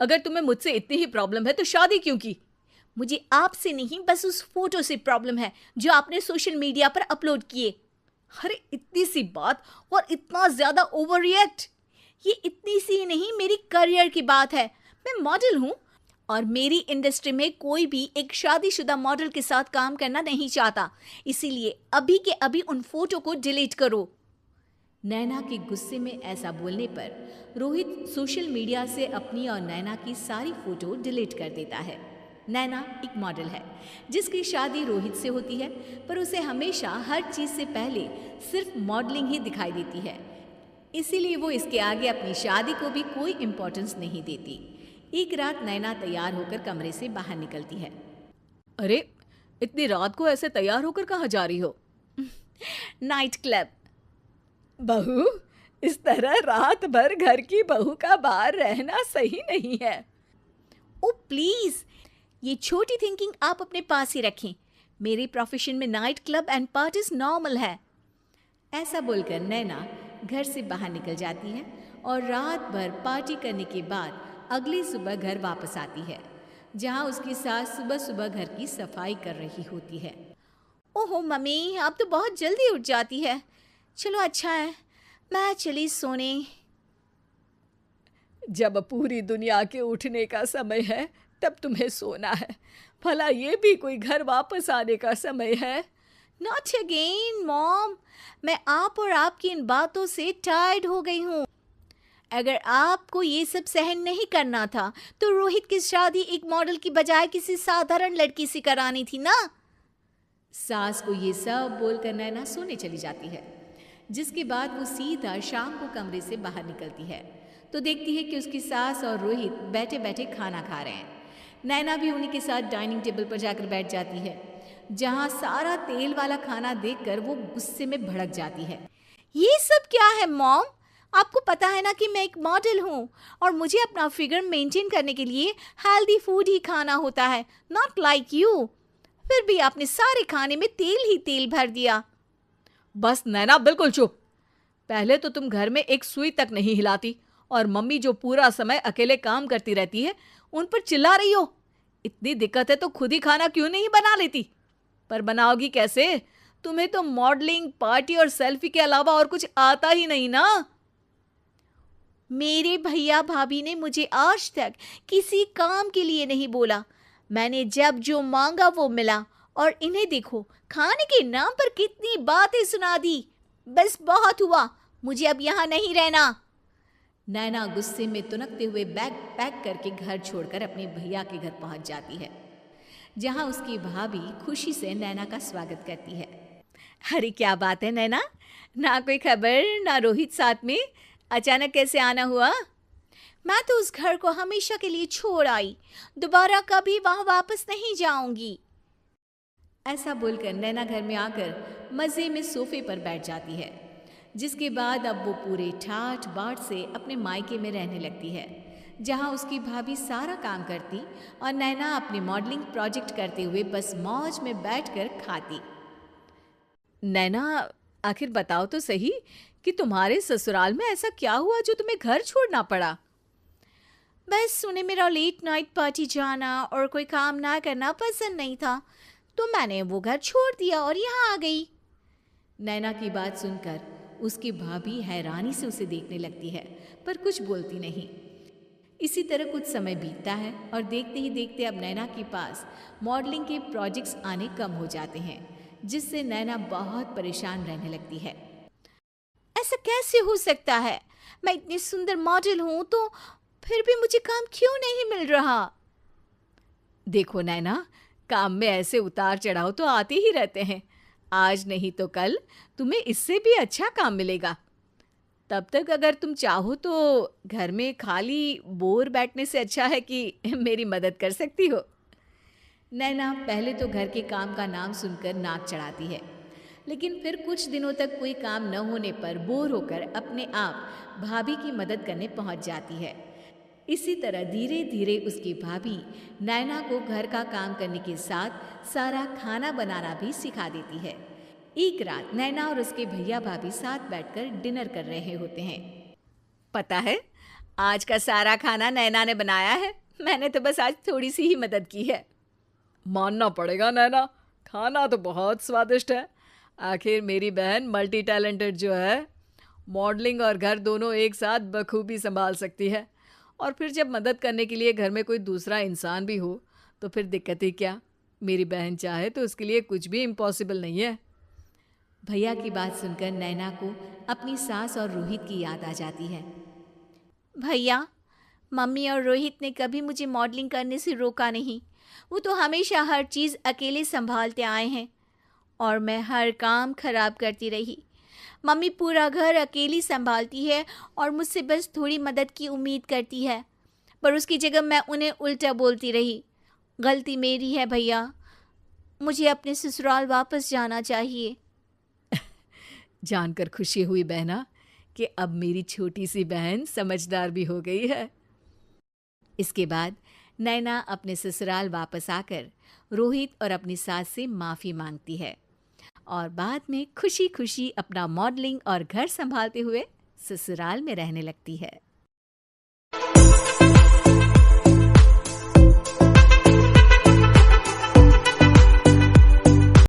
अगर तुम्हें मुझसे इतनी ही प्रॉब्लम है तो शादी क्यों की? मुझे आपसे नहीं, बस उस फोटो से प्रॉब्लम है जो आपने सोशल मीडिया पर अपलोड किए। अरे इतनी सी बात और इतना ज्यादा ओवर रिएक्ट? ये इतनी सी नहीं, मेरी करियर की बात है। मैं मॉडल हूँ और मेरी इंडस्ट्री में कोई भी एक शादीशुदा मॉडल के साथ काम करना नहीं चाहता। इसीलिए अभी के अभी उन फोटो को डिलीट करो। नैना के गुस्से में ऐसा बोलने पर रोहित सोशल मीडिया से अपनी और नैना की सारी फोटो डिलीट कर देता है। नैना एक मॉडल है जिसकी शादी रोहित से होती है, पर उसे हमेशा हर चीज़ से पहले सिर्फ मॉडलिंग ही दिखाई देती है। इसीलिए वो इसके आगे अपनी शादी को भी कोई इम्पोर्टेंस नहीं देती। एक रात नैना तैयार होकर कमरे से बाहर निकलती है। अरे इतनी रात को ऐसे तैयार होकर कहाँ जा रही हो? Night club. बहू, इस तरह रात भर घर की बहू का बाहर रहना सही नहीं है। ओ प्लीज, ये छोटी थिंकिंग आप अपने पास ही रखें। मेरे प्रोफेशन में night club and parties normal है। ऐसा बोलकर नैना घर से बाहर निकल जाती है और रात भर पार्टी करने के बाद अगली सुबह घर वापस आती है, जहां उसकी सास सुबह सुबह घर की सफाई कर रही होती है। ओहो मम्मी, आप तो बहुत जल्दी उठ जाती है। चलो अच्छा है, मैं चली सोने। जब पूरी दुनिया के उठने का समय है तब तुम्हें सोना है। भला ये भी कोई घर वापस आने का समय है? नॉट अगेन मॉम, मैं आप और आपकी इन बातों से टायर्ड हो गई हूँ। अगर आपको ये सब सहन नहीं करना था तो रोहित की शादी एक मॉडल की बजाय किसी साधारण लड़की से करानी थी ना। सास को ये सब बोलकर नैना सोने चली जाती है, जिसके बाद वो सीधा शाम को कमरे से बाहर निकलती है तो देखती है कि उसकी सास और रोहित बैठे बैठे खाना खा रहे हैं। नैना भी उन्हीं के साथ डाइनिंग टेबल पर जाकर बैठ जाती है, जहां सारा तेल वाला खाना देखकर वो गुस्से में भड़क जाती है। ये सब क्या है मॉम? आपको पता है ना कि मैं एक मॉडल हूँ और मुझे अपना फिगर मेंटेन करने के लिए हेल्दी फूड ही खाना होता है, नॉट लाइक यू। फिर भी आपने सारे खाने में तेल ही तेल भर दिया। बस नैना, बिल्कुल चुप। पहले तो तुम घर में एक सुई तक नहीं हिलाती और मम्मी जो पूरा समय अकेले काम करती रहती है उन पर चिल्ला रही हो। इतनी दिक्कत है तो खुद ही खाना क्यों नहीं बना लेती? पर बनाओगी कैसे? तुम्हें तो मॉडलिंग, पार्टी और सेल्फी के अलावा और कुछ आता ही नहीं ना। मेरे भैया भाभी ने मुझे आज तक किसी काम के लिए नहीं बोला। मैंने जब जो मांगा वो मिला और इन्हें देखो, खाने के नाम पर कितनी बातें सुना दी। बस बहुत हुआ, मुझे अब यहाँ नहीं रहना। नैना गुस्से में तुनकते हुए बैग पैक करके घर छोड़कर अपने भैया के घर पहुंच जाती है, जहां उसकी भाभी खुशी से नैना का स्वागत करती है। अरे क्या बात है नैना, ना कोई खबर ना रोहित साथ में, अचानक कैसे आना हुआ? मैं तो उस घर को हमेशा के लिए छोड़ आई, दोबारा कभी वहां वापस नहीं जाऊंगी। ऐसा बोलकर नैना घर में आकर मज़े में सोफे पर बैठ जाती है, जिसके बाद अब वो पूरे ठाठ बाट से अपने मायके में रहने लगती है, जहां उसकी भाभी सारा काम करती और नैना अपने मॉडलिंग प्रोजेक्ट करते हुए बस मौज में बैठकर खाती। नैना, आखिर बताओ तो सही कि तुम्हारे ससुराल में ऐसा क्या हुआ जो तुम्हें घर छोड़ना पड़ा? बस उन्हें मेरा लेट नाइट पार्टी जाना और कोई काम ना करना पसंद नहीं था, तो मैंने वो घर छोड़ दिया और यहाँ आ गई। नैना की बात सुनकर उसकी भाभी हैरानी से उसे देखने लगती है, पर कुछ बोलती नहीं। इसी तरह कुछ समय बीतता है और देखते ही देखते अब नैना के पास मॉडलिंग के प्रोजेक्ट्स आने कम हो जाते हैं, जिससे नैना बहुत परेशान रहने लगती है। ऐसा कैसे हो सकता है? मैं इतनी सुंदर मॉडल हूँ तो फिर भी मुझे काम क्यों नहीं मिल रहा? देखो नैना, काम में ऐसे उतार चढ़ाव तो आते ही रहते हैं। आज नहीं तो कल तुम्हें इससे भी अच्छा काम मिलेगा। तब तक अगर तुम चाहो तो घर में खाली बोर बैठने से अच्छा है कि मेरी मदद कर सकती हो। नैना पहले तो घर के काम का नाम सुनकर नाक चढ़ाती है, लेकिन फिर कुछ दिनों तक कोई काम न होने पर बोर होकर अपने आप भाभी की मदद करने पहुंच जाती है। इसी तरह धीरे धीरे उसकी भाभी नैना को घर का काम करने के साथ सारा खाना बनाना भी सिखा देती है। एक रात नैना और उसके भैया भाभी साथ बैठकर डिनर कर रहे होते हैं। पता है, आज का सारा खाना नैना ने बनाया है, मैंने तो बस आज थोड़ी सी ही मदद की है। मानना पड़ेगा नैना, खाना तो बहुत स्वादिष्ट है। आखिर मेरी बहन मल्टी टैलेंटेड जो है, मॉडलिंग और घर दोनों एक साथ बखूबी संभाल सकती है। और फिर जब मदद करने के लिए घर में कोई दूसरा इंसान भी हो तो फिर दिक्कत ही क्या। मेरी बहन चाहे तो उसके लिए कुछ भी इम्पॉसिबल नहीं है। भैया की बात सुनकर नैना को अपनी सास और रोहित की याद आ जाती है। भैया, मम्मी और रोहित ने कभी मुझे मॉडलिंग करने से रोका नहीं। वो तो हमेशा हर चीज़ अकेले संभालते आए हैं और मैं हर काम खराब करती रही। मम्मी पूरा घर अकेली संभालती है और मुझसे बस थोड़ी मदद की उम्मीद करती है, पर उसकी जगह मैं उन्हें उल्टा बोलती रही। गलती मेरी है भैया, मुझे अपने ससुराल वापस जाना चाहिए। जानकर खुशी हुई बहना कि अब मेरी छोटी सी बहन समझदार भी हो गई है। इसके बाद नैना अपने ससुराल वापस आकर रोहित और अपनी सास से माफ़ी मांगती है और बाद में खुशी खुशी अपना मॉडलिंग और घर संभालते हुए ससुराल में रहने लगती है।